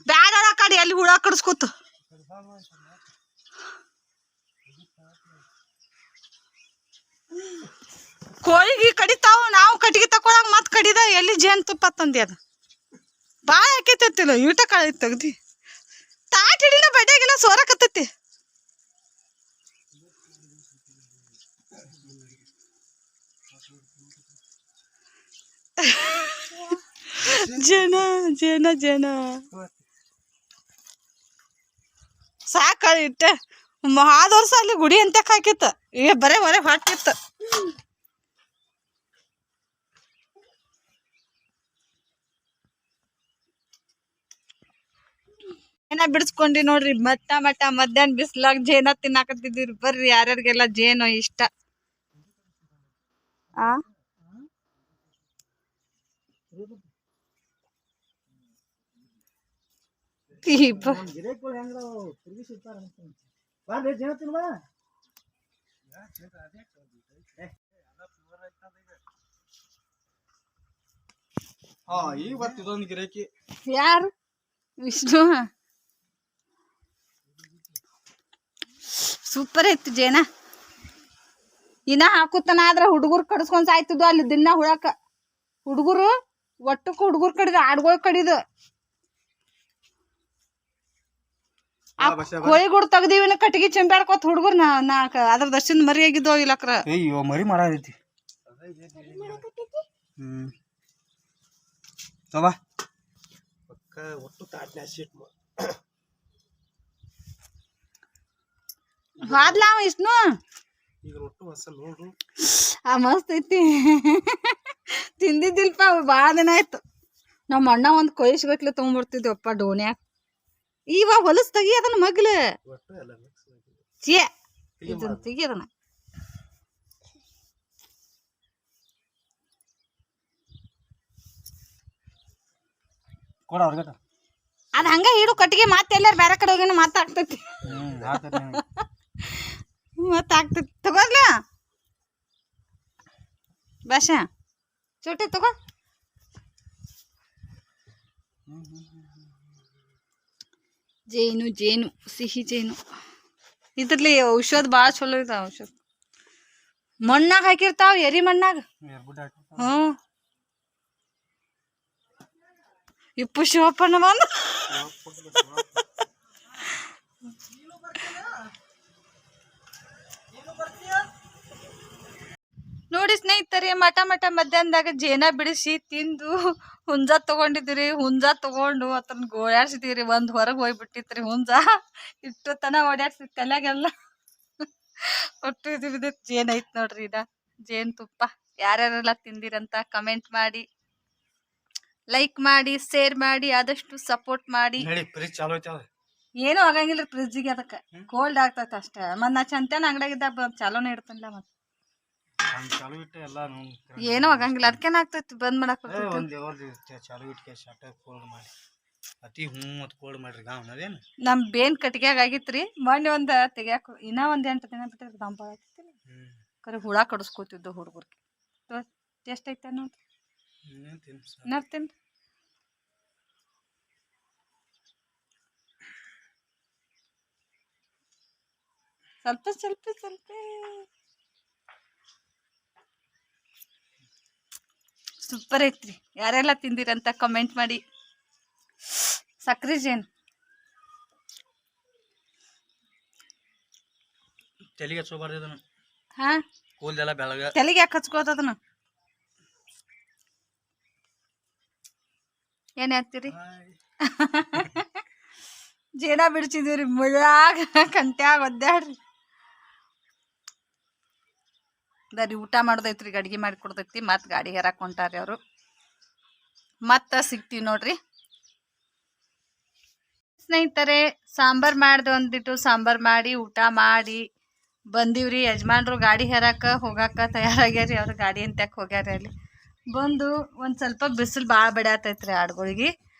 ಬ್ಯಾಡ ಆ ಕಡೆ ಅಲ್ಲಿ ಹುಳ ಕಡಿಸ್ಕೊತ ಕೋಳಿಗೆ ಕಡಿತಾವ ನಾವು ಕಟ್ಟಿಗೆ ತಕೊಳಕ್ ಮತ್ ಕಡಿದ ಎಲ್ಲಿ ಜೇನ್ ತುಪ್ಪ ತಂದಿ ಅದು ಬಾಳ ಹಾಕೈತಿಲ್ಲ ಈಟ ಕಾಳಿ ತೆಗ್ದಿ ತಾಟ್ ಹಿಡಿನ ಬಡ್ಯಾಗೆಲ್ಲ ಸೋರಕತ್ತೈತಿ ಜನ ಜನ ಜನ ಸಾಕ ಇಟ್ಟ ಹಾದ ವರ್ಷ ಅಲ್ಲಿ ಗುಡಿ ಅಂತ ಹಾಕಿತ್ತ ಈಗ ಬರೇ ಹೊರಗೆ ಹೊಟ್ಟಿತ್ತು ಜೇನ ಬಿಡಿಸ್ಕೊಂಡಿ ನೋಡ್ರಿ ಮಟ್ಟ ಮಧ್ಯಾಹ್ನ ಬಿಸ್ಲಾಗ ಜೇನ ತಿನ್ನಾಕತ್ತಿದ್ರಿ ಬರ್ರಿ ಯಾರ್ಯಾರಿಗೆಲ್ಲ ಜೇನು ಇಷ್ಟ ಆ ಯಾರು ವಿಷ್ಣು ಸೂಪರ್ ಐತಿ ಜೇನ ಇನ್ನ ಹಾಕುತ್ತಾನ ಆದ್ರ ಹುಡುಗರು ಕಡಿಸ್ಕೊಂಡ್ ಸಾಯ್ತಿದ್ವು ಅಲ್ಲಿ ದಿನ ಹುಳಕ ಹುಡುಗರು ಒಟ್ಟಕ್ಕೆ ಹುಡುಗರು ಕಡಿದ ಆಡ್ಗಳು ಕಡಿದ ಕೋಳಿಗುಡ್ ತೆಗ್ದಿವಿನ ಕಟ್ಟಿಗೆ ಚೆಂಬ್ಯಾಡ್ಕೋತ ಹುಡುಗರು ನಾ ಅದ್ರ ದರ್ಶನ ಮರಿ ಆಗಿದ್ವು ಇಲ್ಲಕ್ರ ಅಯ್ಯೋ ಮರಿ ಮಾಡೈತಿ ತವಾ ಪಕ್ಕ ಒಟ್ಟು ತಾಟ್ನ ಶೀಟ್ ಹಾದ್ಲಾ ವಿಷ್ಣು ಈಗ ಒಟ್ಟು ಹೊಸ ನೋಡ್ರು ಮಸ್ತ್ ಐತಿ ತಿಂದಿದ್ದಿಲ್ಪ ಭಾಳ ದಿನ ಆಯ್ತು ನಮ್ಮ ಅಣ್ಣ ಒಂದು ಕೊಯ್ಸ್ಬೇಕ್ಲೆ ತೊಗೊಂಡ್ಬರ್ತಿದ್ವಪ್ಪ ಡೋನ್ಯಾಗ ಇವಾಗ ಹೊಲಸ್ ತೆಗಿ ಅದನ್ನ ಮಗ್ಲ ಚೇ ಇದನ್ನ ತೆಗಿ ಅದನ್ನ ಕೊಡ ಅವ್ರಿಗೆ ಅದ್ ಹಂಗ ಹಿಡು ಕಟ್ಟಿಗೆ ಮತ್ತೆ ಎಲ್ಲಾರು ಬೇರೆ ಕಡೆ ಹೋಗಿ ಮಾತಾಡ್ತೈತಿ ಮಾತಾಗ್ತೈತಿ ತಗೋದ್ಲ ಭಾಷಾ ಚೋಟಿ ತಗೋ ಜೇನು ಜೇನು ಸಿಹಿ ಜೇನು ಇದ್ರಲ್ಲಿ ಔಷಧ ಭಾಳ ಚಲೋ ಇದ ಔಷಧ ಮಣ್ಣಾಗ ಹಾಕಿರ್ತಾವ ಎರಿ ಮಣ್ಣಾಗ ಹ್ಮ್ ಇಪ್ಪು ಶಿವಪ್ಪನ ಬಂದ ನೋಡಿ ಸ್ನೇಹಿತರೆ ಮಠ ಮಧ್ಯಾಹ್ನದಾಗ ಜೇನ ಬಿಡಿಸಿ ತಿಂದು ಹುಂಜ ತಗೊಂಡಿದ್ರಿ ಹುಂಜ ತಗೊಂಡು ಅದನ್ನ ಗೋಳಾಡ್ಸಿದೀರಿ ಒಂದ್ ಹೊರಗೆ ಹೋಗ್ಬಿಟ್ಟಿತ್ರಿ ಹುಂಜ ಇಟ್ಟು ತನ ಓಡಾಡ್ಸಿ ತಲೆಗೆಲ್ಲ ಒಟ್ಟು ಇದು ಬಿದ್ದೈತಿ ಜೇನ್ ಐತ್ ನೋಡ್ರಿ ಇದ ಜೇನ್ ತುಪ್ಪ ಯಾರ್ಯಾರೆಲ್ಲ ತಿಂದಿರಂತ ಕಮೆಂಟ್ ಮಾಡಿ ಲೈಕ್ ಮಾಡಿ ಶೇರ್ ಮಾಡಿ ಆದಷ್ಟು ಸಪೋರ್ಟ್ ಮಾಡಿ ಏನು ಆಗಂಗಿಲ್ರಿ ಫ್ರಿಜ್ಜಿಗೆ ಅದಕ್ಕೆ ಕೋಲ್ಡ್ ಆಗ್ತೈತೆ ಅಷ್ಟೇ ಮತ್ ನಾ ಚಂತನ ಅಂಗಡಿಯಾಗಿದ್ದಾಗ ಚಾಲೋನೇ ಇಡ್ತಲ್ಲ ಮತ್ತೆ ಏನೂ ಆಗಂಗಿಲ್ಲ ಅದಕ್ಕೇನ ಆಗ್ತೈತಿ ಬಂದ್ ಮಾಡಕ್ ನಮ್ ಬೇನ್ ಕಟ್ಟಿಗ್ಯಾಗ ಆಗಿತ್ರಿ ಮೊನ್ನೆ ಒಂದ್ ತೆಗ್ಯಾಕ ಇನ್ನ ಒಂದ್ 8 ದಿನ ಬಿಟ್ಟ ದಂಪ ಆಗ್ತಿಲ್ಲ ಕರೆ ಹುಳ ಕಡಿಸ್ಕೋತಿದ್ದು ಹುಡುಗರ್ಗೆ ಟೇಸ್ಟ್ ಐತೆ ನೋಡ್ರಿ ತಿನ್ ಸ್ವಲ್ಪ ಸೂಪರ್ ಐತ್ರಿ ಯಾರೆಲ್ಲ ತಿಂದಿರಂತ ಕಮೆಂಟ್ ಮಾಡಿ ಸಕ್ರಿ ಜೇನ್ ತಲೆಗೆ ಹಚ್ಕೋಬಾರ್ದು ಹಾ ಕೂದಲೆಲ್ಲ ಬೆಳಗ ತಲೆಗೆ ಯಾಕೆ ಹಚ್ಕೋತದನ ಏನ್ ಹೇಳ್ತೀರಿ ಜೇನ ಬಿಡ್ಸಿದೀವ್ರಿ ಮುಳ್ಳಾಗ ಕಂಟ್ಯಾಗ ಒದ್ದಾಡ್ರಿ ಬರೀ ಊಟ ಮಾಡೋದೈತ್ರಿ ಅಡ್ಗೆ ಮಾಡಿ ಕೊಡ್ತೈತಿ ಮತ್ ಗಾಡಿ ಹೇರಾಕ್ ಹೊಂಟಾರಿ ಅವರು ಮತ್ತ ಸಿಗ್ತೀವಿ ನೋಡ್ರಿ ಸ್ನೇಹಿತರೆ ಸಾಂಬಾರ್ ಮಾಡ್ದೆ ಒಂದಿಟ್ಟು ಸಾಂಬಾರ್ ಮಾಡಿ ಊಟ ಮಾಡಿ ಬಂದಿವ್ರಿ ಯಜಮಾನ್ರು ಗಾಡಿ ಹೇರಾಕ ಹೋಗಾಕ ತಯಾರಾಗ್ಯಾರಿ ಅವ್ರ ಗಾಡಿ ಅಂತಕ್ ಹೋಗ್ಯಾರ ಅಲ್ಲಿ ಬಂದು ಒಂದ್ ಸ್ವಲ್ಪ ಬಿಸಿಲು ಭಾಳ ಬಡಿಯತೈತ್ರಿ ಆಡುಗಳಿಗೆ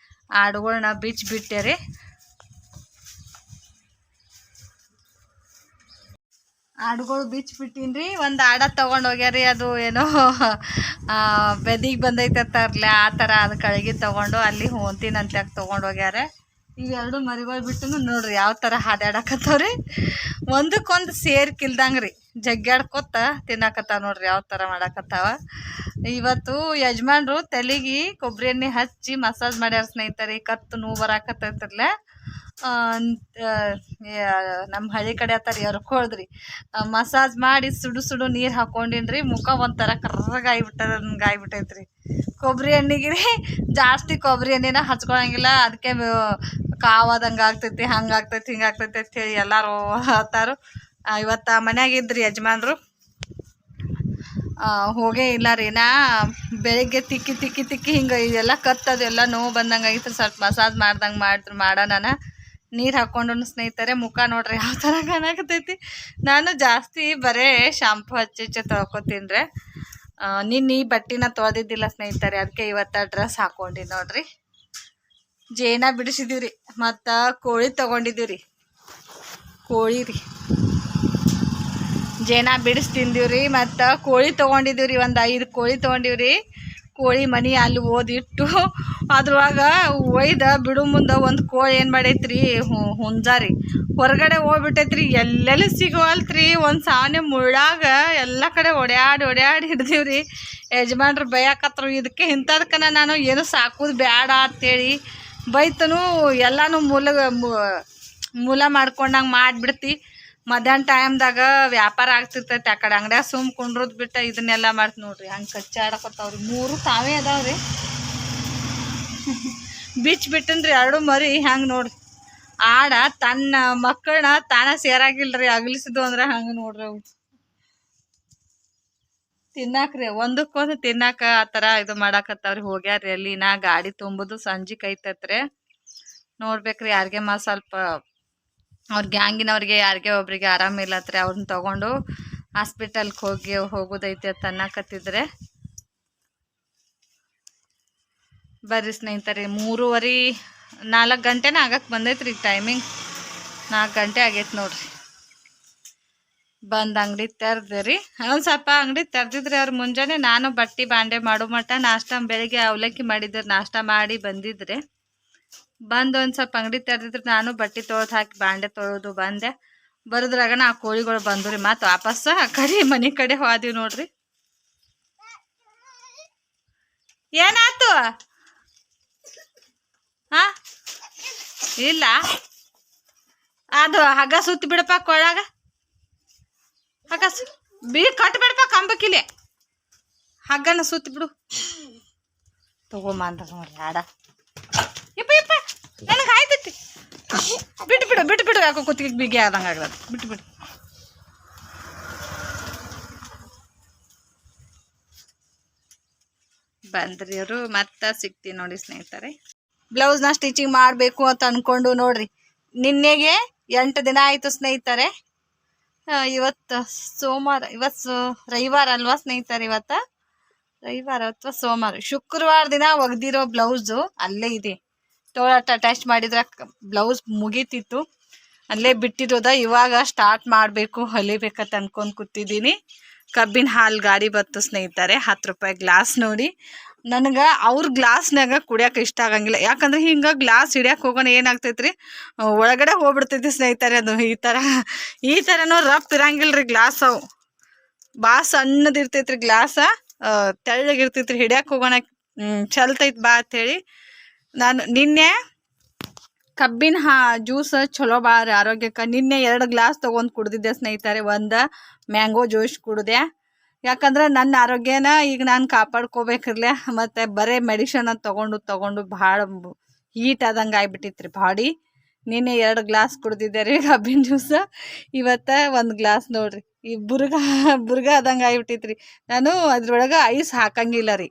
ಆಡುಗಳನ್ನ ಬಿಟ್ಟ್ಯಾರಿ ಆಡುಗಳು ಬಿಚ್ಚಿಬಿಟ್ಟಿನ್ರಿ. ಒಂದು ಆಡ ತೊಗೊಂಡು ಹೋಗ್ಯಾರಿ. ಅದು ಏನೋ ಬೆದಿಗೆ ಬಂದೈತೆ ತರ್ಲೆ ಆ ಥರ ಅದು ಕಳಗಿ ತೊಗೊಂಡು ಅಲ್ಲಿ ಹೊಂತಿನಂತೆ ತೊಗೊಂಡು ಹೋಗ್ಯಾರ. ಇವೆರಡು ಮರಿಗಳು ಬಿಟ್ಟು ನೋಡ್ರಿ ಯಾವ ಥರ ಹಾದ್ಯಾಡಕತ್ತವ್ರಿ. ಒಂದಕ್ಕೊಂದು ಸೇರ್ಕಿಲ್ದಂಗೆ ರೀ ಜಗ್ಗಾಡ್ಕೊತ ತಿನ್ನಕತ್ತಾವ ನೋಡ್ರಿ ಯಾವ ಥರ ಮಾಡಕತ್ತಾವ. ಇವತ್ತು ಯಜಮಾನ್ರು ತಲೆಗೆ ಕೊಬ್ಬರಿ ಎಣ್ಣೆ ಹಚ್ಚಿ ಮಸಾಜ್ ಮಾಡ್ಯಾರ ಸ್ನೇಹಿತರೆ. ಕತ್ತು ನೋವು ಬರಾಕತ್ತೈತ್ರಲ್ಲ. ನಮ್ಮ ಹಳ್ಳಿ ಕಡೆ ಆತರ ಎರ್ಕೊಳ್ದ್ರಿ ಮಸಾಜ್ ಮಾಡಿ ಸುಡು ಸುಡು ನೀರು ಹಾಕೊಂಡಿನ್ರಿ. ಮುಖ ಒಂಥರ ಕರ್ರಗಾಗ್ಬಿಟ್ಟೈತ್ರಿ. ಕೊಬ್ಬರಿ ಎಣ್ಣೆಗೆ ಜಾಸ್ತಿ ಕೊಬ್ಬರಿ ಎಣ್ಣೆನ ಹಚ್ಕೊಳಂಗಿಲ್ಲ, ಅದಕ್ಕೆ ಕಾವಾದಂಗೆ ಆಗ್ತೈತಿ, ಹಂಗಾಗ್ತೈತಿ ಹಿಂಗಾಗ್ತೈತಿ ಅಂತ ಹೇಳಿ ಎಲ್ಲರೂ ಹೇಳ್ತಾರು. ಇವತ್ತು ಮನ್ಯಾಗಿದ್ರಿ ಯಜಮಾನ್ರು, ಹೋಗೇ ಇಲ್ಲ ರೀ. ನಾ ಬೆಳಿಗ್ಗೆ ತಿಕ್ಕಿ ತಿಕ್ಕಿ ತಿಕ್ಕಿ ಹಿಂಗೆ ಇದೆಲ್ಲ ಕತ್ತದೆಲ್ಲ ನೋವು ಬಂದಂಗೆ ಆಗಿತ್ತು. ಸ್ವಲ್ಪ ಮಸಾಜ್ ಮಾಡ್ದಂಗೆ ಮಾಡೋಣ ನೀರು ಹಾಕ್ಕೊಂಡು ಸ್ನೇಹಿತರೆ. ಮುಖ ನೋಡ್ರಿ ಯಾವ ಥರ ಕಾಣಕತ್ತೈತಿ. ನಾನು ಜಾಸ್ತಿ ಬರೇ ಶಾಂಪು ಹಚ್ಚಿ ತೊಳ್ಕೊತೀನಿ ರೀ. ನಿನ್ನೆ ಬಟ್ಟೆನ ತೊಳೆದಿದ್ದಿಲ್ಲ ಸ್ನೇಹಿತರೆ, ಅದಕ್ಕೆ ಇವತ್ತು ಡ್ರೆಸ್ ಹಾಕ್ಕೊಂಡಿನಿ ನೋಡ್ರಿ. ಜೇನ ಬಿಡಿಸಿದೀವಿ ರೀ, ಮತ್ತು ಕೋಳಿ ತೊಗೊಂಡಿದ್ದೀವಿ ರೀ. ಕೋಳಿ ರೀ ಜೇನ ಬಿಡಿಸಿ ತಿಂದೀವಿ ರೀ, ಮತ್ತು ಕೋಳಿ ತೊಗೊಂಡಿದ್ದೀವಿ ರೀ. ಒಂದು 5 ಕೋಳಿ ತೊಗೊಂಡಿವಿ ರೀ. ಕೋಳಿ ಮನಿ ಅಲ್ಲಿ ಓದಿಟ್ಟು ಅದ್ರೊಳಗೆ ಒಯ್ದು ಬಿಡು ಮುಂದೆ ಒಂದು ಕೋಳಿ ಏನು ಮಾಡೈತ್ರಿ ಹುಂಜಾರಿ ಹೊರಗಡೆ ಹೋಗ್ಬಿಟ್ಟೈತ್ರಿ. ಎಲ್ಲೆಲ್ಲಿ ಸಿಗುವಲ್ತ್ರಿ. ಒಂದು ಸಾವನೆ ಮುಳ್ಳಾಗ ಎಲ್ಲ ಕಡೆ ಓಡ್ಯಾಡಿ ಹಿಡ್ದೀವ್ರಿ. ಯಜಮಾನ್ರು ಬೈಯಾಕತ್ರು. ಇದಕ್ಕೆ ಇಂಥದಕ್ಕನ ನಾನು ಏನು ಸಾಕೋದು ಬೇಡ ಅಂತೇಳಿ ಬೈತನು. ಎಲ್ಲನೂ ಮೂಲ ಮಾಡ್ಕೊಂಡಂಗೆ ಮಾಡಿಬಿಡ್ತಿ. ಮಧ್ಯಾಹ್ನ ಟೈಮ್ದಾಗ ವ್ಯಾಪಾರ ಆಗ್ತಿರ್ತೈತಿ. ಆ ಕಡೆ ಅಂಗಡಿಯಾಗ ಸುಮ್ ಕುಂಡ್ರದ್ ಬಿಟ್ಟು ಇದನ್ನೆಲ್ಲ ಮಾಡ್ತಿ ನೋಡ್ರಿ. ಹಂಗೆ ಕಚ್ಚಾಡಕತ್ತಾವ್ರಿ. 3 ತಾವೇ ಅದಾವ್ರಿ. ಬಿಟ್ಟನ್ರಿ 2 ಮರಿ. ಹಂಗೆ ನೋಡ್ರಿ ಆಡ ತನ್ನ ಮಕ್ಕಳನ್ನ ತಾನ ಸೇರಾಗಿಲ್ರಿ. ಅಗಲಿಸಿದ್ದು ಅಂದ್ರೆ ಹಂಗೆ ನೋಡ್ರಿ. ಅವು ತಿನ್ನಾಕ್ರಿ ಒಂದಕ್ಕೊಂದು ತಿನ್ನಾಕ ಆ ಥರ ಇದು ಮಾಡಾಕತ್ತಾವ್ರಿ. ಹೋಗ್ಯಾರ್ರಿ ಅಲ್ಲಿ. ನಾ ಗಾಡಿ ತುಂಬುದು ಸಂಜೆ ಕೈತತ್ರಿ. ನೋಡ್ಬೇಕ್ರಿ ಯಾರಿಗೆ ಸ್ವಲ್ಪ ಅವ್ರ ಗ್ಯಾಂಗಿನವ್ರಿಗೆ ಯಾರಿಗೆ ಒಬ್ರಿಗೆ ಆರಾಮಿಲ್ಲತ್ರಿ. ಅವ್ರನ್ನ ತಗೊಂಡು ಹಾಸ್ಪಿಟಲ್ಗೆ ಹೋಗೋದೈತೆ ಅಂತ ಅನ್ನಕತ್ತಿದ್ರೆ ಬರ್ರಿ ಸ್ನೇಹಿತರೆ. 3:30 ಗಂಟೆನ ಆಗಕ್ಕೆ ಬಂದೈತ್ರಿ ಟೈಮಿಂಗ್. 4 ಗಂಟೆ ಆಗೈತೆ ನೋಡ್ರಿ. ಬಂದು ಅಂಗಡಿ ತೆರ್ದೆ ರೀ. ಒಂದು ಸ್ವಲ್ಪ ಅಂಗಡಿ ತೆರ್ದಿದ್ರಿ ಅವ್ರು ಮುಂಜಾನೆ. ನಾನು ಬಟ್ಟೆ ಬಾಂಡೆ ಮಾಡೋ ಮಟ್ಟ ನಾಷ್ಟ ಬೆಳಿಗ್ಗೆ ಅವಲಕ್ಕಿ ಮಾಡಿದ್ರೆ ನಾಷ್ಟ ಮಾಡಿ ಬಂದಿದ್ರೆ. ಬಂದು ಒಂದು ಸ್ವಲ್ಪ ಅಂಗಡಿ ತೆರೆದಿದ್ರೆ ನಾನು ಬಟ್ಟೆ ತೊಳೆದು ಹಾಕಿ ಬಾಂಡೆ ತೊಳೆದು ಬಂದೆ. ಬರೋದ್ರಾಗನ ಆ ಕೋಳಿಗಳು ಬಂದು ರೀ. ಮತ್ತು ವಾಪಸ್ ಆ ಕಡೆ ಮನೆ ಕಡೆ ಹೋದ್ವಿ ನೋಡ್ರಿ. ಏನಾಯ್ತು? ಹಾಂ ಇಲ್ಲ ಅದು ಹಗ್ಗ ಸುತ್ತಿ ಬಿಡಪ್ಪ ಕೊಳಾಗ. ಹಗ್ಗ ಕಟ್ಬಿಡಪ್ಪ ಕಂಬಕ್ಕಿಲೆ. ಹಗ್ಗನ ಸುತ್ತಿ ಬಿಡು. ತಗೊಂಬ ಅಂತ ನೋಡ್ರಿ ಆಡ. ಯಪ್ಪ ಯಪ್ಪ ನನಗೆ ಆಯ್ತೈತಿ. ಬಿಟ್ಟು ಯಾಕೋ ಕುತ್ತಿಗೆ ಬಿಗಿ ಆದಂಗೆ ಆಗ್ಲದ. ಬಿಟ್ಟು ಬಂದ್ರಿ ಅವರು. ಮತ್ತೆ ಸಿಗ್ತೀವಿ ನೋಡಿ ಸ್ನೇಹಿತರೆ. ಬ್ಲೌಸ್ನ ಸ್ಟಿಚಿಂಗ್ ಮಾಡಬೇಕು ಅಂತ ಅಂದ್ಕೊಂಡು ನೋಡ್ರಿ. ನಿನ್ನೆಗೆ 8 ದಿನ ಆಯಿತು ಸ್ನೇಹಿತರೆ. ಇವತ್ತು ಸೋಮವಾರ. ಇವತ್ತು ರವಿವಾರ ಅಲ್ವಾ ಸ್ನೇಹಿತರೆ? ಇವತ್ತು ರವಿವಾರ ಅಥವಾ ಸೋಮವಾರ. ಶುಕ್ರವಾರ ದಿನ ಒಗ್ದಿರೋ ಬ್ಲೌಸು ಅಲ್ಲೇ ಇದೆ. ತೋಳಟ್ ಅಟ್ಯಾಚ್ ಮಾಡಿದ್ರೆ ಬ್ಲೌಸ್ ಮುಗೀತಿತ್ತು, ಅಲ್ಲೇ ಬಿಟ್ಟಿರೋದ. ಇವಾಗ ಸ್ಟಾರ್ಟ್ ಮಾಡಬೇಕು, ಹೊಲಿಬೇಕಂತ ಅನ್ಕೊಂಡು ಕೂತಿದ್ದೀನಿ. ಕಬ್ಬಿನ ಹಾಲು ಗಾಡಿ ಬತ್ತು ಸ್ನೇಹಿತರೆ. 10 ರೂಪಾಯಿ ಗ್ಲಾಸ್ ನೋಡಿ. ನನಗೆ ಅವ್ರ ಗ್ಲಾಸ್ನಾಗ ಕುಡಿಯೋಕೆ ಇಷ್ಟ ಆಗಂಗಿಲ್ಲ. ಯಾಕಂದ್ರೆ ಹಿಂಗೆ ಗ್ಲಾಸ್ ಹಿಡಿಯೋಕೆ ಹೋಗೋಣ ಏನಾಗ್ತೈತ್ರಿ, ಒಳಗಡೆ ಹೋಗ್ಬಿಡ್ತೈತಿ ಸ್ನೇಹಿತರೆ. ಅದು ಈ ಥರನೂ ರಫ್ ಇರಂಗಿಲ್ಲ ರೀ ಗ್ಲಾಸ್. ಅವು ಭಾಳ ಸಣ್ಣದಿರ್ತೈತ್ರಿ ಗ್ಲಾಸ. ತೆಳ್ಳಗಿರ್ತೈತ್ರಿ. ಹಿಡಿಯೋಕೆ ಹೋಗೋಣ ಚಲ್ತೈತಿ ಬಾ ಅಂಥೇಳಿ ನಾನು ನಿನ್ನೆ ಕಬ್ಬಿನ ಜ್ಯೂಸ್ ಚಲೋ ಭಾಳ ರೀ ಆರೋಗ್ಯಕ್ಕೆ. ನಿನ್ನೆ 2 ಗ್ಲಾಸ್ ತೊಗೊಂಡು ಕುಡ್ದಿದ್ದೆ ಸ್ನೇಹಿತರೆ. ಒಂದು ಮ್ಯಾಂಗೋ ಜ್ಯೂಸ್ ಕುಡ್ದೆ. ಯಾಕಂದ್ರೆ ನನ್ನ ಆರೋಗ್ಯನ ಈಗ ನಾನು ಕಾಪಾಡ್ಕೋಬೇಕಿರ್ಲೆ. ಮತ್ತು ಬರೀ ಮೆಡಿಷನ್ ಅಂತ ತೊಗೊಂಡು ಭಾಳ ಹೀಟ್ ಆದಂಗೆ ಆಗಿಬಿಟ್ಟಿತ್ತು ರೀ ಬಾಡಿ. ನಿನ್ನೆ 2 ಗ್ಲಾಸ್ ಕುಡ್ದಿದ್ದೆ ರೀ ಕಬ್ಬಿನ ಜ್ಯೂಸ್. ಇವತ್ತು 1 ಗ್ಲಾಸ್ ನೋಡ್ರಿ. ಈ ಬುರ್ಗ ಆದಂಗೆ ಆಗಿಬಿಟ್ಟಿತ್ತು ರೀ. ನಾನು ಅದ್ರೊಳಗೆ ಐಸ್ ಹಾಕಂಗಿಲ್ಲ ರೀ.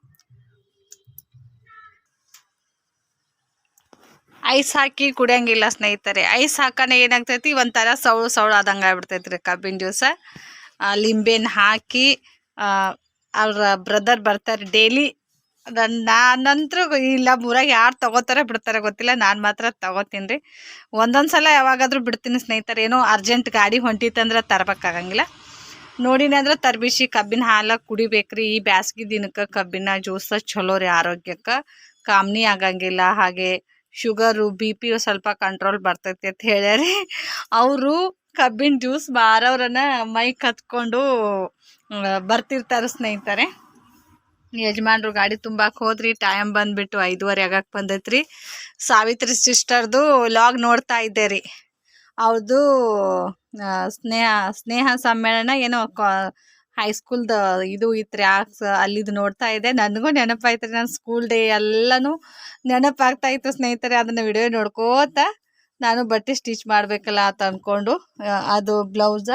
ಐಸ್ ಹಾಕಿ ಕುಡಿಯಂಗಿಲ್ಲ ಸ್ನೇಹಿತರೆ. ಐಸ್ ಹಾಕನೆ ಏನಾಗ್ತೈತಿ, ಒಂಥರ ಸೌಳು ಆದಂಗೆ ಆಗ್ಬಿಡ್ತೈತಿ ರೀ ಕಬ್ಬಿನ ಜ್ಯೂಸ. ಲಿಂಬೆನ ಹಾಕಿ ಅವ್ರ ಬ್ರದರ್ ಬರ್ತಾರೆ ಡೈಲಿ. ನಾನಂತರೂ ಇಲ್ಲ ಊರಾಗ ಯಾರು ತೊಗೋತಾರೆ ಬಿಡ್ತಾರೆ ಗೊತ್ತಿಲ್ಲ, ನಾನು ಮಾತ್ರ ತೊಗೋತೀನಿ ರೀ. ಒಂದೊಂದು ಸಲ ಯಾವಾಗಾದ್ರೂ ಬಿಡ್ತೀನಿ ಸ್ನೇಹಿತರೆ. ಏನೋ ಅರ್ಜೆಂಟ್ ಗಾಡಿ ಹೊಂಟಿತ್ತಂದ್ರೆ ತರಬೇಕಾಗಂಗಿಲ್ಲ. ನೋಡಿನಿ ಅಂದ್ರೆ ತರ್ಬಿಸಿ ಕಬ್ಬಿನ ಹಾಲು ಕುಡಿಬೇಕ್ರಿ. ಈ ಬ್ಯಾಸ್ಗಿ ದಿನಕ್ಕೆ ಕಬ್ಬಿನ ಜ್ಯೂಸ್ ಚಲೋ ರೀ ಆರೋಗ್ಯಕ್ಕೆ. ಕಾಮ್ನಿ ಆಗಂಗಿಲ್ಲ. ಹಾಗೆ ಶುಗರು BP ಸ್ವಲ್ಪ ಕಂಟ್ರೋಲ್ ಬರ್ತೈತಿ ಅಂತ ಹೇಳ್ಯಾರಿ. ಅವರು ಕಬ್ಬಿನ ಜ್ಯೂಸ್ ಮಾರವ್ರನ್ನ ಮೈ ಕತ್ಕೊಂಡು ಬರ್ತಿರ್ತಾರೆ ಸ್ನೇಹಿತರೆ. ಯಜಮಾನ್ರು ಗಾಡಿ ತುಂಬಾಕ್ ಹೋದ್ರಿ. ಟೈಮ್ ಬಂದ್ಬಿಟ್ಟು 5:30 ಆಗಕ್ಕೆ ಬಂದೈತ್ರಿ. ಸಾವಿತ್ರಿ ಸಿಸ್ಟರ್ದು ಲಾಗ್ ನೋಡ್ತಾ ಇದ್ದೆ ರೀ. ಅವ್ರದ್ದು ಸ್ನೇಹ ಸಮ್ಮೇಳನ ಏನೋ ಹೈಸ್ಕೂಲ್ದ ಇದು ಇತ್ರಿ. ಅಲ್ಲಿದು ನೋಡ್ತಾ ಇದ್ದೆ. ನನಗೂ ನೆನಪಾಯ್ತು ರೀ. ನನ್ನ ಸ್ಕೂಲ್ ಡೇ ಎಲ್ಲನೂ ನೆನಪಾಗ್ತಾ ಇತ್ತು ಸ್ನೇಹಿತರೆ. ಅದನ್ನು ವಿಡಿಯೋ ನೋಡ್ಕೋತ ನಾನು ಬಟ್ಟೆ ಸ್ಟಿಚ್ ಮಾಡಬೇಕಲ್ಲ ಅಂತ ಅಂದ್ಕೊಂಡು ಅದು ಬ್ಲೌಸ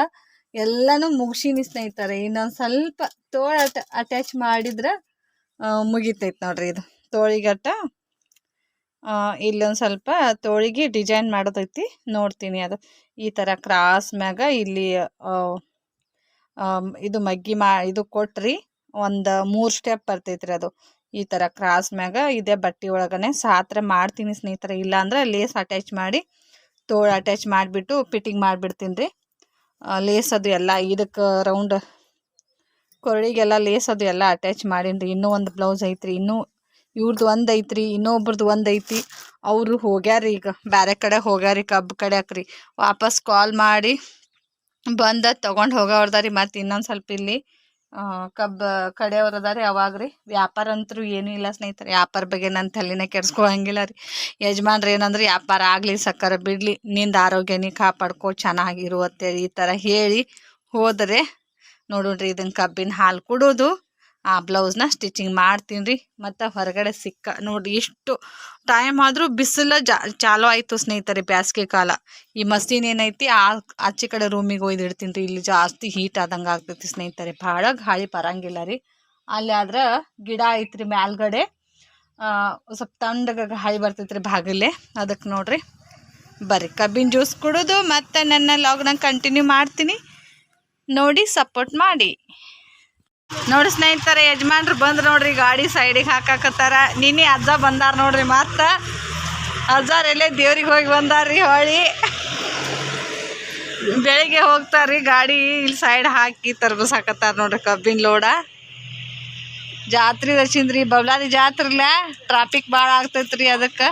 ಎಲ್ಲನೂ ಮುಗಿಸೀನಿ ಸ್ನೇಹಿತರೆ. ಇನ್ನೊಂದು ಸ್ವಲ್ಪ ತೋಳು ಅಟ್ಯಾಚ್ ಮಾಡಿದ್ರೆ ಮುಗಿತೈತೆ ನೋಡ್ರಿ. ಇದು ತೋಳಿಗಟ್ಟ ಇಲ್ಲೊಂದು ಸ್ವಲ್ಪ ತೋಳಿಗೆ ಡಿಸೈನ್ ಮಾಡೋದೈತಿ. ನೋಡ್ತೀನಿ ಅದು ಈ ಥರ ಕ್ರಾಸ್ ಮ್ಯಾಗ ಇಲ್ಲಿ ಇದು ಮಗ್ಗಿ ಇದು ಕೊಟ್ರಿ. ಒಂದು 3 ಸ್ಟೆಪ್ ಬರ್ತೈತ್ರಿ. ಅದು ಈ ಥರ ಕ್ರಾಸ್ ಮ್ಯಾಗ ಇದೇ ಬಟ್ಟೆ ಒಳಗನೆ ಸಾತ್ರ ಮಾಡ್ತೀನಿ ಸ್ನೇಹಿತರೆ. ಇಲ್ಲಾಂದ್ರೆ ಲೇಸ್ ಅಟ್ಯಾಚ್ ಮಾಡಿ ತೋಳು ಅಟ್ಯಾಚ್ ಮಾಡಿಬಿಟ್ಟು ಫಿಟ್ಟಿಂಗ್ ಮಾಡಿಬಿಡ್ತೀನಿ ರೀ. ಲೇಸ್ ಅದು ಎಲ್ಲ ಇದಕ್ಕೆ ರೌಂಡ್ ಕೊರಳಿಗೆಲ್ಲ ಲೇಸ್ ಅದು ಎಲ್ಲ ಅಟ್ಯಾಚ್ ಮಾಡೀನಿ ರೀ. ಇನ್ನೂ ಒಂದು ಬ್ಲೌಸ್ ಐತ್ರಿ. ಇನ್ನೂ ಇವ್ರದ್ದು ಒಂದು ಐತ್ರಿ, ಇನ್ನೊಬ್ರದ್ದು ಒಂದು ಐತಿ. ಅವರು ಹೋಗ್ಯಾರಿ, ಈಗ ಬೇರೆ ಕಡೆ ಹೋಗ್ಯಾರಿ ಕಬ್ಬು ಕಡ್ಯಾಕ್ರಿ. ವಾಪಸ್ ಕಾಲ್ ಮಾಡಿ ಬಂದ ತೊಗೊಂಡು ಹೋಗೋವ್ರದಾರಿ. ಮತ್ತು ಇನ್ನೊಂದು ಸ್ವಲ್ಪ ಇಲ್ಲಿ ಕಬ್ಬು ಕಡೆಯವ್ರು ಅದಾರಿ. ಅವಾಗ ರೀ ವ್ಯಾಪಾರ ಅಂತೂ ಏನೂ ಇಲ್ಲ ಸ್ನೇಹಿತರೆ. ವ್ಯಾಪಾರ ಬಗ್ಗೆ ನನ್ನ ತಲೆನೇ ಕೆಡ್ಸ್ಕೊಳಂಗಿಲ್ಲ ರೀ. ಯಜಮಾನ್ರು ಏನಂದ್ರೆ ವ್ಯಾಪಾರ ಆಗಲಿ ಸಕ್ಕರೆ ಬಿಡಲಿ, ನಿಂದ ಆರೋಗ್ಯ ನೀ ಕಾಪಾಡ್ಕೊ, ಚೆನ್ನಾಗಿರು ಅಂತೇಳಿ ಈ ಥರ ಹೇಳಿ ಹೋದರೆ ನೋಡ್ರಿ. ಇದನ್ನು ಕಬ್ಬಿನ ಹಾಲು ಕುಡೋದು, ಆ ಬ್ಲೌಸ್ನ ಸ್ಟಿಚಿಂಗ್ ಮಾಡ್ತೀನಿ ರೀ. ಮತ್ತು ಹೊರಗಡೆ ನೋಡ್ರಿ ಇಷ್ಟು ಟೈಮ್ ಆದರೂ ಬಿಸಿಲು ಚಾಲು ಆಯಿತು ಸ್ನೇಹಿತರೆ. ಬ್ಯಾಸಿಗೆ ಕಾಲ. ಈ ಮಷೀನ್ ಏನೈತಿ ಆಚೆ ಕಡೆ ರೂಮಿಗೆ ಒಯ್ದು ಇಡ್ತೀನಿ ರೀ. ಇಲ್ಲಿ ಜಾಸ್ತಿ ಹೀಟ್ ಆದಂಗೆ ಆಗ್ತೈತಿ ಸ್ನೇಹಿತರೆ. ಭಾಳ ಗಾಳಿ ಬರಂಗಿಲ್ಲ ರೀ. ಅಲ್ಲಿ ಆದ್ರೆ ಗಿಡ ಐತ್ರಿ ಮ್ಯಾಲ್ಗಡೆ, ಸ್ವಲ್ಪ ತಣ್ಣಗೆ ಗಾಳಿ ಬರ್ತೈತಿ ರೀ ಬಾಗಿಲೇ. ಅದಕ್ಕೆ ನೋಡ್ರಿ ಬರ್ರಿ ಕಬ್ಬಿನ ಜ್ಯೂಸ್ ಕುಡೋದು ಮತ್ತು ನನ್ನ ಲಾಗ್ನ ಕಂಟಿನ್ಯೂ ಮಾಡ್ತೀನಿ. ನೋಡಿ ಸಪೋರ್ಟ್ ಮಾಡಿ. ನೋಡಿ ಸ್ನೇಹಿತರೆ, ಯಜಮಾನ್ರು ಬಂದು ನೋಡ್ರಿ ಗಾಡಿ ಸೈಡಿಗೆ ಹಾಕಾಕತ್ತಾರ. ನಿನ್ನೆ ಅಜ್ಜ ಬಂದಾರ ನೋಡ್ರಿ. ಮತ್ತು ಅಜ್ಜಾರೆಲ್ಲೇ ದೇವ್ರಿಗೆ ಹೋಗಿ ಬಂದಾರ್ರಿ. ಹೊಳಿ ಬೆಳಿಗ್ಗೆ ಹೋಗ್ತಾರ್ರಿ. ಗಾಡಿ ಇಲ್ಲಿ ಸೈಡ್ ಹಾಕಿ ತರ್ಬಸಾಕತ್ತಾರ ನೋಡ್ರಿ ಕಬ್ಬಿನ ಲೋಡ. ಜಾತ್ರೆ ದರ್ಶಿನ್ರಿ, ಬಬ್ಲಾದಿ ಜಾತ್ರೆಲ್ಲ ಟ್ರಾಫಿಕ್ ಭಾಳ ಆಗ್ತೈತ್ರಿ. ಅದಕ್ಕೆ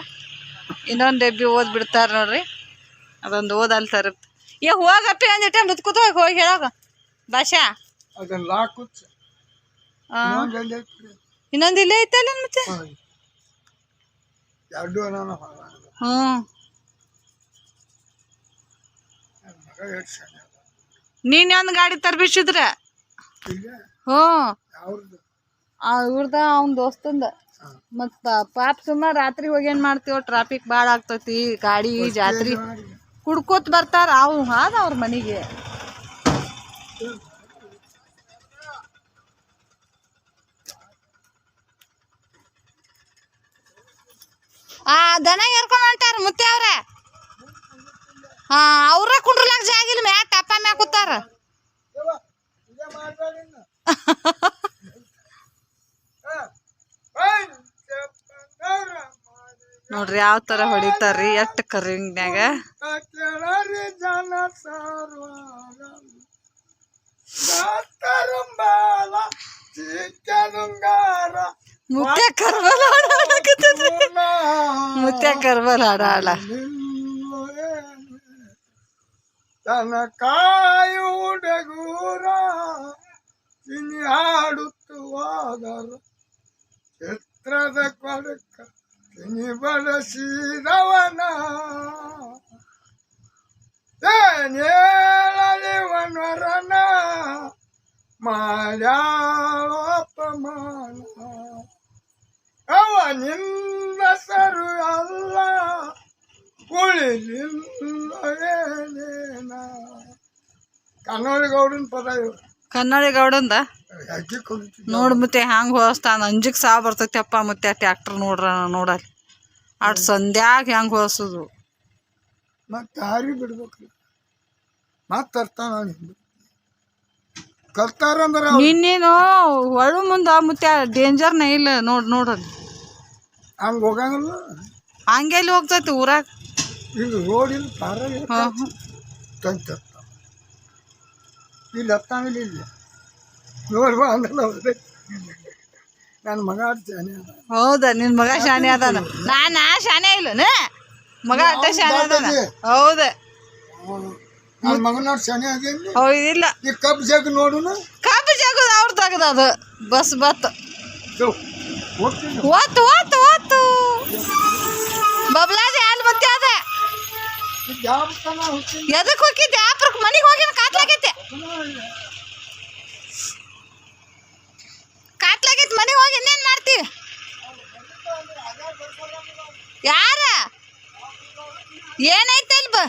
ಇನ್ನೊಂದು ಡಬ್ಬಿ ಓದ್ಬಿಡ್ತಾರೆ ನೋಡ್ರಿ. ಅದೊಂದು ಓದಲ್ಲಿ ತರುತ್ತೆ. ಹೋಗಪ್ಪಿ ಅಂದಿಟ್ಟೆ ಮುತ್ಕೂತ ಹೋಗಿ ಹೇಳೋಗ ಭಾಷಾ. ಇನ್ನೊಂದು ಇಲ್ಲೇ ಐತಲ್ಲ ಮತ್ತೆ. ನೀನ್ ಒಂದು ಗಾಡಿ ತರ್ಬಿಸಿದ್ರ ಇವ್ರದ ಅವ್ನ ದೋಸ್ತಂದ. ಮತ್ತ ಪಾಪ ಸುಮ್ಮ ರಾತ್ರಿ ಹೋಗಿ ಏನ್ ಮಾಡ್ತೀವ, ಟ್ರಾಫಿಕ್ ಭಾಳ ಆಗ್ತೈತಿ. ಗಾಡಿ ಜಾತ್ರಿ ಕುಡ್ಕೋತ್ ಬರ್ತಾರ. ಅದ ಅವ್ರ ಮನೆಗೆ ದನ ಏರ್ಕೊಂಡ್ ಹೊಂಟಾರ ಮುತ್ತೆ ಅವ್ರ. ಅವ್ರ ಕುಂಡ್ರಲಾಗ ಜಾಗಿಲ್ಲ, ಮ್ಯಾ ಟಪ್ಪ ಮ್ಯಾ ಕೂತಾರ. ನೋಡ್ರಿ ಯಾವ ತರ ಹೊಡಿತಾರ್ರಿ ಎಷ್ಟ್ ಕರಿಂಗ್ನ್ಯಾಗ. ಮುತ್ಯ ಕರ್ಬಲ್ ಹಾಡಾಡಕತ್ತೈತ್ರಿ. ಮುತ್ಯ ಕರ್ಬಲ್ ಹಾಡ ತನ ಕಾಯುಡಗೂರ ತಿನಿ ಹಾಡುತ್ತುವಾದರು ಚಿತ್ರದ ಕೊಡಕ ತಿನಿ ಬಳಸಿದವನ ಏನೇಳಲಿವನರನ ಮಾಡ್ಯಾಳೋ ಅಪಮಾನ. ಅವನಿಂದ ಸರು ಅಲ್ಲ ಉಳಿಲಿಲ್ಲ ಏನೇನ. ಕನ್ನಡಿ ಗೌಡನ ಪದ ಇವು. ಕನ್ನಡಿ ಗೌಡಂದ ನೋಡ್ ಮುತ್ತೆ ಹ್ಯಾಂಗ ಹೋಸ್ತಾನ. ಅಂಜಿಕ್ ಸಾವ್ ಬರ್ತೈತಿ ಅಪ್ಪ ಮುತ್ತೆ. ಟ್ಯಾಕ್ಟರ್ ನೋಡಲ್ಲಿ ಅಟ್ ಸಂಧ್ಯಾಗ ಹೆಂಗ್ ಹೋಸುದು. ಮತ್ತೆ ದಾರಿ ಬಿಡ್ಬೇಕ್ರಿ. ಮತ್ತೆ ತರ್ತಾನ ಕಲ್ತಾರಂದ್ರ ನಿನ್ನೇನು ಹೊಳು ಮುಂದ ಮುತ್ತೆ ಡೇಂಜರ್ನ ಇಲ್ಲ. ನೋಡ್ರಿ ಹಂಗ ಹೋಗಂಗಿಲ್ಲ. ಹಂಗೆಲ್ಲಿ ಹೋಗ್ತೈತಿ ಊರಾಗ. ಈಗ ರೋಡ್ ಇಲ್ಲ ಪಾರ ಇಲ್ಲಿ ಹತ್ತಾಮೇಲೆ ಇಲ್ಲಿ ನೋಡ್ಬಾ ಅಂದ್ರೆ ನನ್ನ ಮಗ ಶಾನೆ ಅದ. ಹೌದಾ ನಿನ್ ಮಗ ಶಾನೆ ಅದಾನ? ನಾನಾ ಶಾನೆ ಇಲ್ಲನ? ಮಗ ಅಟ್ಟ ಶಾನೆ ಅದಾನ. ಹೌದ ನನ್ನ ಮಗನವ್ರು ಶಾನೆ ಅದೇನು? ಹೌದಿಲ್ಲ, ಈ ಕಬ್ಬು ಜಗ್ ನೋಡುನು ಕಬ್ಬು ಜಗದ ಅವ್ರು ತೆಗ್ದ ಅದು ಬಸ್ ಬತ್ತು ಹೋಗ್ತೀನಿ ಓತ್ತು ಓತ್ತು ಓತ್ತು ಬಬ್ಲಾದ ಎಲ್ಲಿ ಬತ್ತಿ ಅದ ಯಾವ ತನ ಹೋಗ್ತೀನಿ ಎದಕ್ಕೆ ಹೋಗಿದ್ದೆ? ಆಪ್ರಕ್ ಮನೆಗೆ ಹೋಗಿನ ಕಾತ್ಲಾಗೈತೆ ಕಾತ್ಲಾಗೈತೆ ಮನೆಗೆ ಹೋಗಿ ಇನ್ನೇನು ಮಾಡ್ತಿ? ಯಾರ ಏನೈತೆ ಇಲ್ಲಿ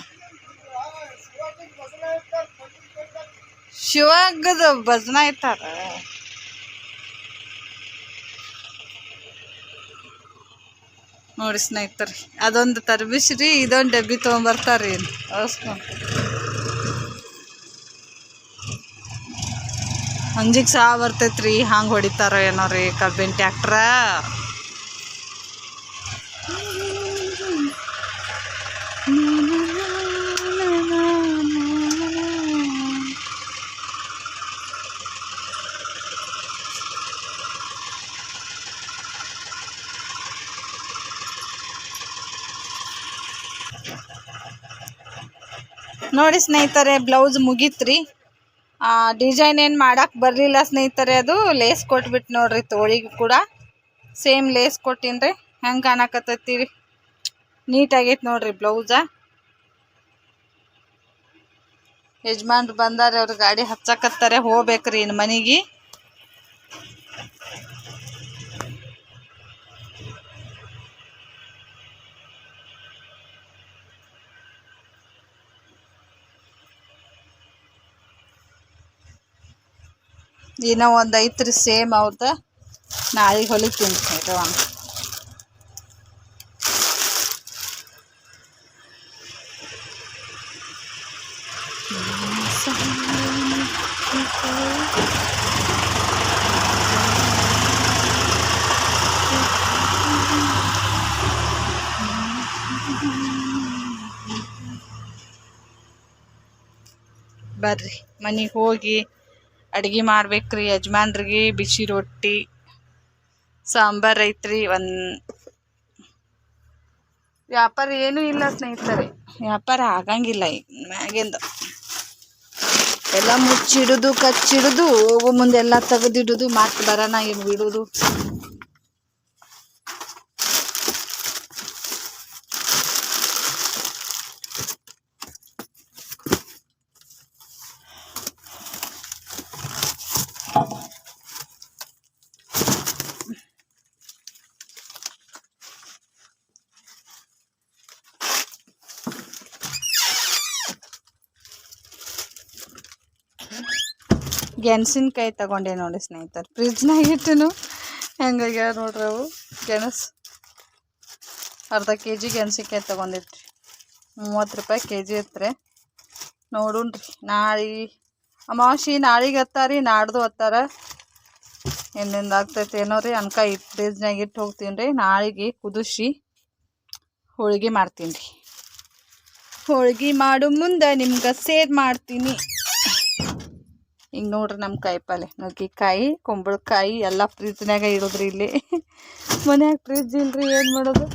ಶಿವಗದ ಭಜನ ಇಟ್ಟಾರ. ನೋಡಿ ಸ್ನೇಹಿತರೆ, ಅದೊಂದು ತರ್ಬಿಸ್ರಿ, ಇದೊಂದು ಡಬ್ಬಿ ತೊಗೊಂಬರ್ತಾರ್ರಿ ಹಸ್ಕೊಂಡು. ಅಂಜಿಗೆ ಸಹ ಬರ್ತೈತ್ರಿ, ಹಂಗೆ ಹೊಡಿತಾರ ಏನೋ ರೀ ಕಬ್ಬಿನ ಟ್ಯಾಕ್ಟ್ರ. ನೋಡಿ ಸ್ನೇಹಿತರೆ, ಬ್ಲೌಸ್ ಮುಗೀತ್ರಿ. ಡಿಸೈನ್ ಏನು ಮಾಡಕ್ಕೆ ಬರಲಿಲ್ಲ ಸ್ನೇಹಿತರೆ, ಅದು ಲೇಸ್ ಕೊಟ್ಬಿಟ್ಟು ನೋಡ್ರಿ ತೋಳಿಗೆ ಕೂಡ ಸೇಮ್ ಲೇಸ್ ಕೊಟ್ಟಿನ್ರಿ. ಹೆಂಗೆ ಕಾಣಕತ್ತೈತಿ? ನೀಟಾಗೈತೆ ನೋಡ್ರಿ ಬ್ಲೌಸ. ಯಜಮಾನ್ರು ಬಂದಾರೆ, ಅವ್ರ ಗಾಡಿ ಹಚ್ಚಕತ್ತಾರೆ, ಹೋಗ್ಬೇಕ್ರಿ ಇನ್ನು ಮನೆಗೆ. ಇನ್ನೂ ಒಂದು ಐತ್ರಿ ಸೇಮ್ ಅವ್ರದ, ನಾಳೆಗೆ ಹೊಲಿತೀನಿ ಇರುವ. ಬರ್ರಿ ಮನೆಗೆ ಹೋಗಿ ಅಡುಗೆ ಮಾಡ್ಬೇಕ್ರಿ. ಯಜಮಾನ್ರಿಗೆ ಬಿಸಿ ರೊಟ್ಟಿ ಸಾಂಬಾರು ಐತ್ರಿ. ವ್ಯಾಪಾರ ಏನೂ ಇಲ್ಲ ಸ್ನೇಹಿತರೆ, ವ್ಯಾಪಾರ ಆಗಂಗಿಲ್ಲ ಈಗ ಮ್ಯಾಗಿಂದ. ಎಲ್ಲ ಮುಚ್ಚಿಡುದು, ಕಚ್ಚಿಡುದು, ಹೋಗೋ ಮುಂದೆಲ್ಲ ತೆಗೆದಿಡುದು, ಮತ್ತೆ ಬರೋಣ ಏನು ಬಿಡುದು. ಗೆಣಸಿನ್ಕಾಯಿ ತಗೊಂಡೆ ನೋಡಿ ಸ್ನೇಹಿತರೆ, ಫ್ರಿಜ್ನಾಗ ಇಟ್ಟನು ಹೆಂಗಾಗ್ಯಾವ ನೋಡ್ರಿ ಅವು ಗೆಣಸು. ಅರ್ಧ ಕೆ ಜಿ ಗೆಣಸಿನ್ಕಾಯಿ ತೊಗೊಂಡಿಟ್ರಿ, 30 ರೂಪಾಯಿ ಕೆ ಜಿ ಇತ್ತು. ನೋಡುಣ್ರಿ, ನಾಳೆ ಅಮಾವಾಸ್ಯೆ ನಾಳೆಗೆ ಹತ್ತಾರಿ, ನಾಡ್ದು ಹತ್ತಾರ. ಎಲ್ಲಿಂದ ಆಗ್ತೈತೆ ಏನೋ ರೀ ಅನ್ಕ ಫ್ರಿಜ್ನಾಗ ಇಟ್ಟು ಹೋಗ್ತೀನಿ ರೀ. ನಾಳೆಗೆ ಕುದಿಸಿ ಹೋಳಿಗೆ ಮಾಡ್ತೀನಿ ರೀ. ಹೋಳಿಗೆ ಮಾಡು ಮುಂದೆ ನಿಮ್ಗೆ ಸೇರ್ ಮಾಡ್ತೀನಿ. ಈಗ ನೋಡ್ರಿ ನಮ್ಮ ಕಾಯಿಪಲ್ಲೆ, ನುಗ್ಗಿಕಾಯಿ, ಕುಂಬಳಕಾಯಿ ಎಲ್ಲ ಫ್ರಿಜ್ನಾಗ ಇಡೋದ್ರಿ. ಇಲ್ಲಿ ಮನ್ಯಾಗ ಫ್ರಿಜ್ ಇಲ್ರಿ, ಏನು ಮಾಡೋದು?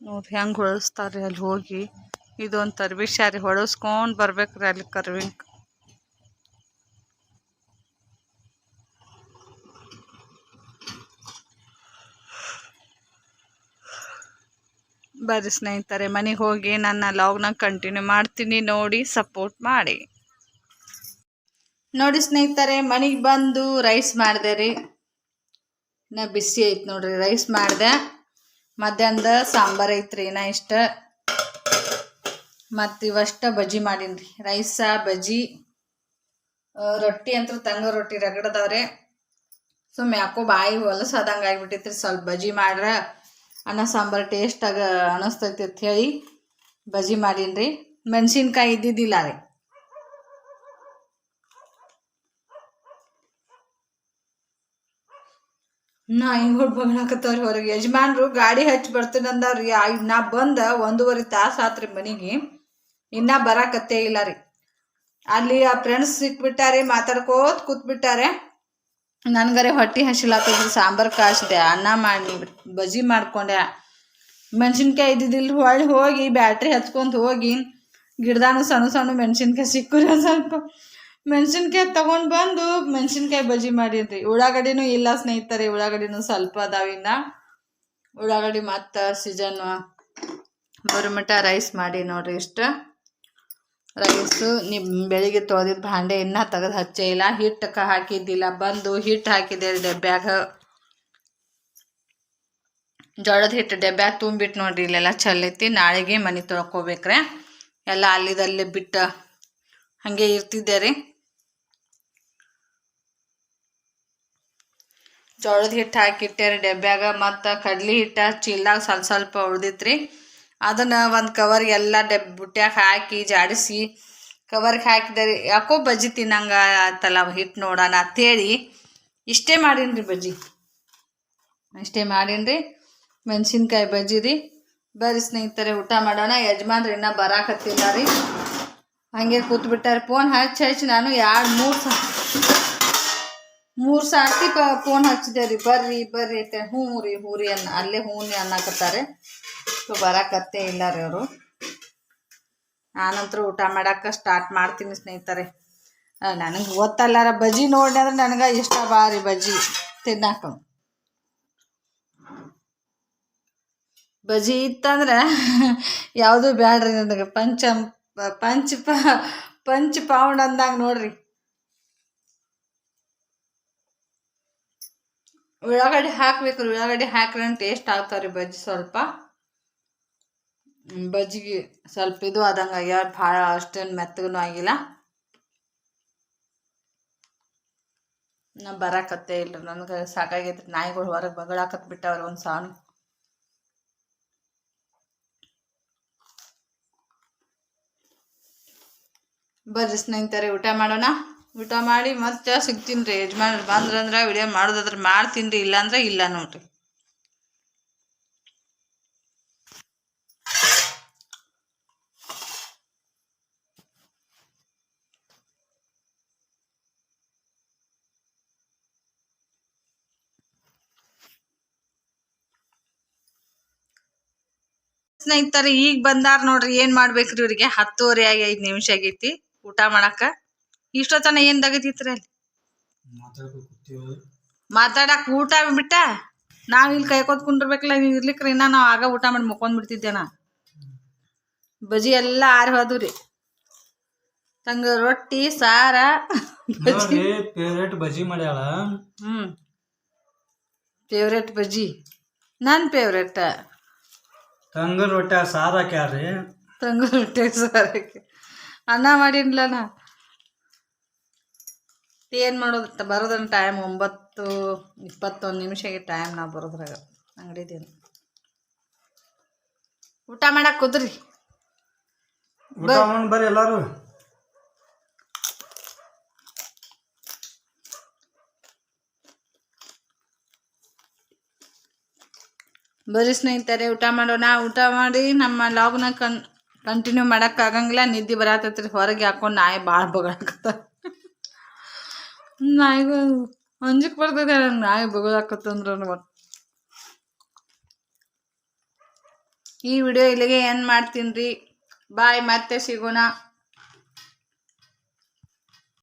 ನೋಡ್ರಿ ಹೆಂಗೆ ಹೊಳಸ್ತಾರೆ ಅಲ್ಲಿ ಹೋಗಿ. ಇದೊಂದು ತರ್ಬಿಷಾರಿ, ಹೊಳಸ್ಕೊಂಡು ಬರ್ಬೇಕ್ರಿ ಅಲ್ಲಿ ಕರ್ವಿಂಗ್. ಬರ್ರಿ ಸ್ನೇಹಿತರೆ, ಮನೆಗೆ ಹೋಗಿ ನನ್ನ ಲಾಗ್ನ ಕಂಟಿನ್ಯೂ ಮಾಡ್ತೀನಿ, ನೋಡಿ ಸಪೋರ್ಟ್ ಮಾಡಿ. ನೋಡಿ ಸ್ನೇಹಿತರೆ, ಮನೆಗೆ ಬಂದು ರೈಸ್ ಮಾಡಿದೆ ರೀ. ಇನ್ನು ಬಿಸಿ ಐತೆ ನೋಡ್ರಿ, ರೈಸ್ ಮಾಡಿದೆ. ಮಧ್ಯಾಹ್ನದ ಸಾಂಬಾರು ಐತ್ರಿ ಇನ್ನ ಇಷ್ಟ. ಮತ್ತು ಇವಷ್ಟ ಬಜ್ಜಿ ಮಾಡೀನಿ ರೀ, ರೈಸ ಬಜ್ಜಿ. ರೊಟ್ಟಿ ಅಂತೂ ತಂಗ ರೊಟ್ಟಿ ರಗಡದವ್ರೆ. ಸುಮ್ಮ ಯಾಕೋ ಬಾಯಿ ಹೊಲಸಾದಂಗೆ ಆಗಿಬಿಟ್ಟೈತ್ರಿ. ಸ್ವಲ್ಪ ಬಜ್ಜಿ ಮಾಡ್ರೆ ಅನ್ನ ಸಾಂಬಾರು ಟೇಸ್ಟಾಗ ಅನಿಸ್ತೈತಿ ಅಂತ ಹೇಳಿ ಬಜ್ಜಿ ಮಾಡೀನಿ ರೀ. ಮೆಣಸಿನ್ಕಾಯಿ ಇದ್ದಿದ್ದಿಲ್ಲ ರೀ. ನಾಯಿಗಳು ಬಗಳಾಕತ್ತವ್ರಿ ಹೊರಗೆ. ಯಜಮಾನ್ರು ಗಾಡಿ ಹಚ್ಚಿ ಬರ್ತೀನಿ ಅಂದವ್ರಿ. ನಾ ಬಂದ 1.5 ತಾಸು ಆತ್ರಿ ಮನೆಗೆ, ಇನ್ನ ಬರಾಕತ್ತೇ ಇಲ್ಲ ರೀ. ಅಲ್ಲಿ ಆ ಫ್ರೆಂಡ್ಸ್ ಸಿಕ್ಬಿಟ್ಟಾರೆ, ಮಾತಾಡ್ಕೋತ ಕೂತ್ಬಿಟ್ಟಾರೆ. ನನ್ಗರೆ ಹೊಟ್ಟೆ ಹಸಿಲಾತದ್ರಿ. ಸಾಂಬಾರು ಕಾಯಿಸಿದೆ, ಅನ್ನ ಮಾಡಿ ಬಜ್ಜಿ ಮಾಡ್ಕೊಂಡೆ, ಮೆಣಸಿನ್ಕಾಯಿ ಇದ್ದಿದ್ದಿಲ್ಲ. ಹೊಳ್ಳಿ ಹೋಗಿ ಬ್ಯಾಟ್ರಿ ಹಚ್ಕೊಂತ ಹೋಗಿ ಗಿಡದಾನು ಸಣ್ಣ ಸಣ್ಣ ಮೆಣಸಿನ್ಕಾಯಿ ಸಿಕ್ಕುರಿ. ಸ್ವಲ್ಪ ಮೆಣಸಿನ್ಕಾಯಿ ತಗೊಂಡು ಬಂದು ಮೆಣಸಿನ್ಕಾಯಿ ಬಜ್ಜಿ ಮಾಡೀನಿ. ಉಳ್ಳಾಗಡ್ಡಿನೂ ಇಲ್ಲ ಸ್ನೇಹಿತರೆ, ಉಳ್ಳಾಗಡ್ಡಿನೂ ಸ್ವಲ್ಪ ಅದಾವಿನ್ನ. ಉಳ್ಳಾಗಡ್ಡಿ ಮತ್ತು ಸೀಸನ್ ಬರುಮಟ ರೈಸ್ ಮಾಡಿ ನೋಡ್ರಿ. ಇಷ್ಟು ರೈಸು ಬೆಳಿಗ್ಗೆ ತೊಳೆದಿದ್ದು ಭಾಂಡೆ ಇನ್ನೂ ತೆಗೆದು ಹಚ್ಚೇ ಇಲ್ಲ. ಹಿಟ್ಟಕ್ಕೆ ಹಾಕಿದ್ದಿಲ್ಲ, ಬಂದು ಹಿಟ್ಟು ಹಾಕಿದೆ ಡಬ್ಬ್ಯಾಗ. ಜೋಳದ ಹಿಟ್ಟು ಡಬ್ಬ್ಯಾಗ ತುಂಬಿಟ್ಟು ನೋಡ್ರಿ. ಇಲ್ಲೆಲ್ಲ ಚಲ್ಲೈತಿ. ನಾಳೆಗೆ ಮನೆ ತೊಳ್ಕೊಬೇಕ್ರೆ. ಎಲ್ಲ ಅಲ್ಲಿದಲ್ಲಿ ಬಿಟ್ಟು ಹಾಗೆ ಇರ್ತಿದ್ದೆ ರೀ. ಜೋಳದ ಹಿಟ್ಟು ಹಾಕಿಟ್ಟೆ ರೀ ಡಬ್ಬ್ಯಾಗ. ಮತ್ತು ಕಡ್ಲಿ ಹಿಟ್ಟು ಚೀಲ್ದಾಗ ಸ್ವಲ್ಪ ಸ್ವಲ್ಪ ಉಳ್ದಿತ್ರಿ. ಅದನ್ನು ಒಂದು ಕವರ್ಗೆ ಎಲ್ಲ ಬುಟ್ಟ್ಯಾಗ ಹಾಕಿ ಜಾಡಿಸಿ ಕವರ್ಗೆ ಹಾಕಿದೆ ರೀ. ಯಾಕೋ ಬಜ್ಜಿ ತಿನ್ನಂಗೆ ಆತಲ್ಲ ಹಿಟ್ಟು ನೋಡೋಣ ಅಂತೇಳಿ ಇಷ್ಟೇ ಮಾಡೀನಿ ರೀ ಬಜ್ಜಿ. ಇಷ್ಟೇ ಮಾಡೀನಿ ರೀ ಮೆಣಸಿನ್ಕಾಯಿ ಬಜ್ಜಿ ರೀ. ಬರ್ರಿ ಸ್ನೇಹಿತರೆ ಊಟ ಮಾಡೋಣ. ಯಜಮಾನ್ರಿ ಇನ್ನೂ ಬರಾಕತ್ತಿಲ್ಲ ರೀ, ಹಾಗೆ ಕೂತ್ಬಿಟ್ಟಾರೆ. ಫೋನ್ ಹಚ್ಚಿ ನಾನು 3 ಸರ್ತಿ ಫೋನ್ ಹಚ್ಚಿದೆ ರೀ. ಬರ್ರಿ ಬರ್ರಿ ಐತೆ. ಹ್ಞೂ ರೀ ಅಲ್ಲೇ ಹ್ಞೂ ಅನ್ನಕತ್ತಾರೆ. ಬರಾಕತ್ತೇ ಇಲ್ಲ ರೀ ಅವರು. ನಾನಂತರೂ ಊಟ ಮಾಡಕ್ಕೆ ಸ್ಟಾರ್ಟ್ ಮಾಡ್ತೀನಿ ಸ್ನೇಹಿತರೆ. ನನಗೆ ಗೊತ್ತಲ್ಲಾರ ಬಜ್ಜಿ ನೋಡಿ ಅಂದ್ರೆ ನನಗೆ ಇಷ್ಟ ಬಾರಿ ಬಜ್ಜಿ ತಿನ್ನಾಕ. ಬಜ್ಜಿ ಇತ್ತಂದ್ರೆ ಯಾವುದೂ ಬ್ಯಾಡ್ರಿ ನನಗೆ. ಪಂಚ್ ಪೌಂಡ್ ಅಂದಂಗೆ ನೋಡ್ರಿ. ಉಳ್ಳಾಗಡ್ಡಿ ಹಾಕ್ಬೇಕು. ಉಳ್ಳಾಗಡ್ಡಿ ಹಾಕ್ರೆ ಟೇಸ್ಟ್ ಆಗ್ತಾವ್ರಿ ಬಜ್ಜಿ. ಸ್ವಲ್ಪ ಬಜ್ಜಿಗೆ ಸ್ವಲ್ಪ ಇದು ಆದಂಗೆ ಆಗ್ಯಾವ, ಭಾಳ ಅಷ್ಟೇನು ಮೆತ್ತಗೂ ಆಗಿಲ್ಲ. ನಾ ಬರಾಕತ್ತೇ ಇಲ್ಲ, ನನಗೆ ಸಾಕಾಗೈತ್ರಿ. ನಾಯಿಗಳು ಹೊರಗೆ ಬಗಳಾಕತ್ ಬಿಟ್ಟವ್ರಿ ಒಂದು ಸಾನು. ಬರ್ರಿ ಸ್ನೇಹಿತರೆ ಊಟ ಮಾಡೋಣ. ಊಟ ಮಾಡಿ ಮತ್ತೆ ಸಿಗ್ತೀನಿ ರೀ. ಯಜಮಾನ್ರು ಬಂದ್ರಂದ್ರೆ ವಿಡಿಯೋ ಮಾಡೋದಾದ್ರೆ ಮಾಡ್ತೀನಿ ರೀ, ಇಲ್ಲಾಂದ್ರೆ ಇಲ್ಲ ನೋಡ್ರಿ. ಸ್ನೇಹಿತರೆ ಈಗ ಬಂದಾರ ನೋಡ್ರಿ. ಏನ್ ಮಾಡ್ಬೇಕ್ರಿ ಇವ್ರಿಗೆ? 10:30 ಆಗಿ 5 ನಿಮಿಷ ಆಗೈತಿ ಊಟ ಮಾಡಾಕ. ಇಷ್ಟೊತ್ತನ ಏನ್ ದಗತಿತ್ರಿ ಅಲ್ಲಿ ಮಾತಾಡಕ್? ಊಟ ಬಿಟ್ಟ ನಾವ್ ಇಲ್ಲಿ ಕೈಕೋತ್ ಕುಂಡಿರ್ಬೇಕಲ್ಲ. ನೀವು ಇರ್ಲಿಕ್ರಿ ಇನ್ನ ನಾವು ಆಗ ಊಟ ಮಾಡಿ ಮುಕ್ಕೊಂಡ್ ಬಿಡ್ತಿದ್ದೇನ. ಬಜ್ಜಿ ಎಲ್ಲ ಆರಿ ಹೋದ್ರಿ. ತಂಗ ರೊಟ್ಟಿ ಸಾರ ಫೇವ್ರೇಟ್ ಬಜ್ಜಿ ಮಾಡ್ಯಾಳ. ಫೇವ್ರೇಟ್ ಬಜ್ಜಿ ನನ್ ಫೇವ್ರೇಟ್. ತಂಗ ರೊಟ್ಟಿ ಸಾರು ಹಾಕ್ಯಾರ್ರಿ. ತಂಗ ರೊಟ್ಟಿ ಸಾರಕ್ಕೆ ಅನ್ನ ಮಾಡಿನ್ಲ ನಾ. ಏನು ಮಾಡೋದು? ಬರೋದನ್ನ ಟೈಮ್ 9:21 ನಿಮಿಷಕ್ಕೆ ಟೈಮ್. ನಾವು ಬರೋದ್ರಾಗ ಅಂಗಡಿದೇನು. ಊಟ ಮಾಡಕ್ಕೆ ಕುದ್ರಿ. ಬರ್ರಿ ಎಲ್ಲಾರು. ಬರ್ರಿ ಸ್ನೇಹಿತರೆ ಊಟ ಮಾಡೋಣ. ಊಟ ಮಾಡಿ ನಮ್ಮ ಲಾಗ್ನ ಕಂಟಿನ್ಯೂ ಮಾಡೋಕ್ಕಾಗಂಗಿಲ್ಲ, ನಿದ್ದೆ ಬರತೈತ್ರಿ. ಹೊರಗೆ ಹಾಕೊಂಡು ನಾಯಿ ಭಾಳ ಬಗಳಾಕತ್ತ. ನಾಯಿಗೂ ಅಂಜಿಕ್ ಬರ್ತದೆ ನಾಯಿ ಬಗಳಾಕತ್ತಂದ್ರೆ. ಈ ವಿಡಿಯೋ ಇಲ್ಲಿಗೆ ಏನು ಮಾಡ್ತೀನಿ ರೀ. ಬಾಯ್, ಮತ್ತೆ ಸಿಗೋಣ.